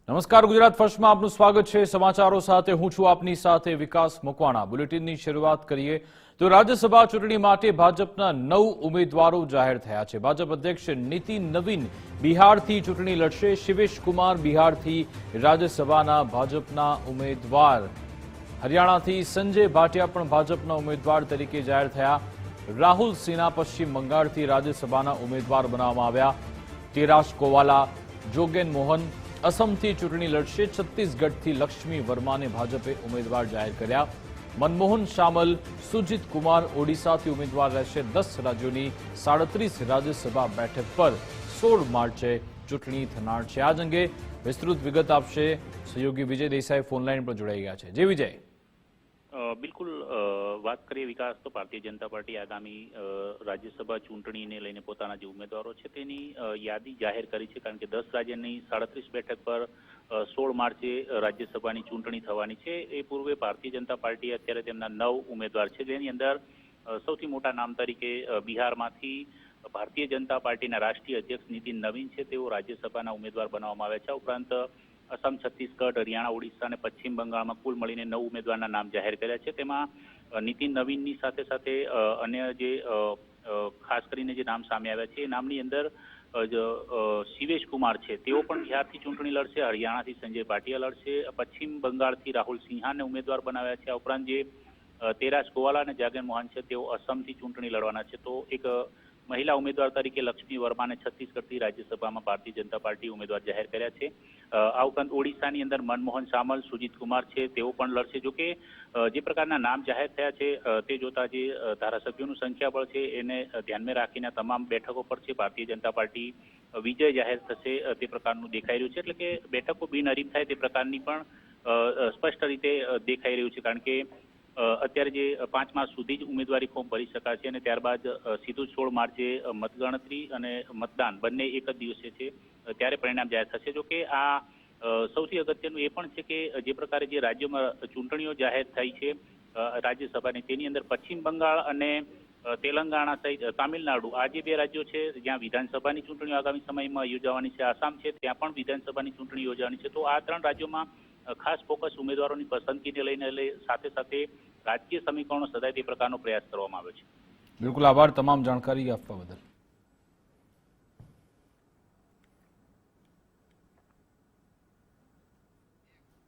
નમસ્કાર, ગુજરાત ફર્સ્ટમાં આપનું સ્વાગત છે। સમાચારો સાથે હું છું આપની સાથે વિકાસ મકવાણા। બુલેટિનની શરૂઆત કરીએ તો રાજ્યસભા ચૂંટણી માટે ભાજપના 9 ઉમેદવારો જાહેર થયા છે। ભાજપ અધ્યક્ષ નીતિન નવીન બિહારથી ચૂંટણી લડશે। શિવેશ કુમાર બિહારથી રાજ્યસભાના ભાજપના ઉમેદવાર। હરિયાણાથી સંજય ભાટિયા પણ ભાજપના ઉમેદવાર તરીકે જાહેર થયા। રાહુલ સિન્હા પશ્ચિમ બંગાળથી રાજ્યસભાના ઉમેદવાર બનાવવામાં આવ્યા। ટેરાસ કોવાલા, જોગેન મોહન असमથી ચૂંટણી લડશે। છત્તીસગઢથી લક્ષ્મી વર્માને ભાજપે ઉમેદવાર જાહેર કર્યા। મનમોહન શામલ, સુજીત કુમાર ઓડિશાથી ઉમેદવાર રહેશે। 10 રાજ્યોની 37 રાજ્યસભા બેઠક પર 16 માર્ચે ચૂંટણી થનાર છે। આ અંગે વિસ્તૃત વિગત આપશે સહયોગી વિજય દેસાઈ ફોનલાઈન પર જોડાઈ ગયા છે। જે વિજય, બિલકુલ વાત કરીએ વિકાસ, તો ભારતીય જનતા પાર્ટી આગામી રાજ્યસભા ચૂંટણીને લઈને પોતાના જે ઉમેદવારો છે તેની યાદી જાહેર કરી છે। કારણ કે 10 રાજ્યની 37 બેઠક પર 16 માર્ચે રાજ્યસભાની ચૂંટણી થવાની છે। એ પૂર્વે ભારતીય જનતા પાર્ટીએ અત્યારે તેમના 9 ઉમેદવાર છે, જેની અંદર સૌથી મોટા નામ તરીકે બિહારમાંથી ભારતીય જનતા પાર્ટીના રાષ્ટ્રીય અધ્યક્ષ નીતિન નવીન છે, તેઓ રાજ્યસભાના ઉમેદવાર બનાવવામાં આવ્યા છે। ઉપરાંત असम, छत्तीसगढ़, हरियाणा, ओडिशा અને પશ્ચિમ બંગાળમાં કુલ મળીને 9 ઉમેદવારના નામ જાહેર કર્યા છે। તેમાં નીતિન નવીનની સાથે સાથે અન્ય જે ખાસ કરીને જે નામ સામે આવ્યા છે એ નામની અંદર શિવેશ કુમાર છે, તેઓ પણ બિહારથી ચૂંટણી લડશે। હરિયાણાથી સંજય ભાટિયા લડશે। પશ્ચિમ બંગાળથી રાહુલ સિન્હાને ઉમેદવાર બનાવ્યા છે। આ ઉપરાંત જે તેરાસ કોવાલા અને જોગેન મોહન છે તેઓ અસમથી ચૂંટણી લડવાના છે। તો એક મહિલા ઉમેદવાર તરીકે લક્ષ્મી વર્માને છત્તીસગઢથી રાજ્યસભામાં ભારતીય જનતા પાર્ટી ઉમેદવાર જાહેર કર્યા છે। આ ઉપરાંત ઓડિશાની અંદર મનમોહન શામલ, સુજીત કુમાર છે, તેઓ પણ લડશે। જોકે જે પ્રકારના નામ જાહેર થયા છે તે જોતા જે ધારાસભ્યોનું સંખ્યાબળ છે એને ધ્યાનમાં રાખીને તમામ બેઠકો પર છે ભારતીય જનતા પાર્ટી વિજય જાહેર થશે તે પ્રકારનું દેખાઈ રહ્યું છે। એટલે કે બેઠકો બિનહરીફ થાય તે પ્રકારની પણ સ્પષ્ટ રીતે દેખાઈ રહ્યું છે। કારણ કે અત્યારે જે 5 માર્ચ સુધી જ ઉમેદવારી ફોર્મ ભરી શકાશે અને ત્યારબાદ સીધું 16 માર્ચે મતગણતરી અને મતદાન બંને એક જ દિવસે છે, ત્યારે પરિણામ જાહેર થશે। જો કે આ સૌથી અગત્યનું એ પણ છે કે જે પ્રકારે જે રાજ્યોમાં ચૂંટણીઓ જાહેર થઈ છે રાજ્યસભાની, તેની અંદર પશ્ચિમ બંગાળ અને તેલંગાણા સહિત તામિલનાડુ, આ જે 2 રાજ્યો છે જ્યાં વિધાનસભાની ચૂંટણીઓ આગામી સમયમાં યોજાવાની છે। આસામ છે, ત્યાં પણ વિધાનસભાની ચૂંટણી યોજાવાની છે। તો આ 3 રાજ્યોમાં ખાસ ફોકસ ઉમેદવારોની પસંદગીને લઈને સાથે સાથે રાજકીય સમીકરણો સદાય તે પ્રકારનો પ્રયાસ કરવામાં આવ્યો છે। બિલકુલ, આભાર તમામ જાણકારી આપવા બદલ।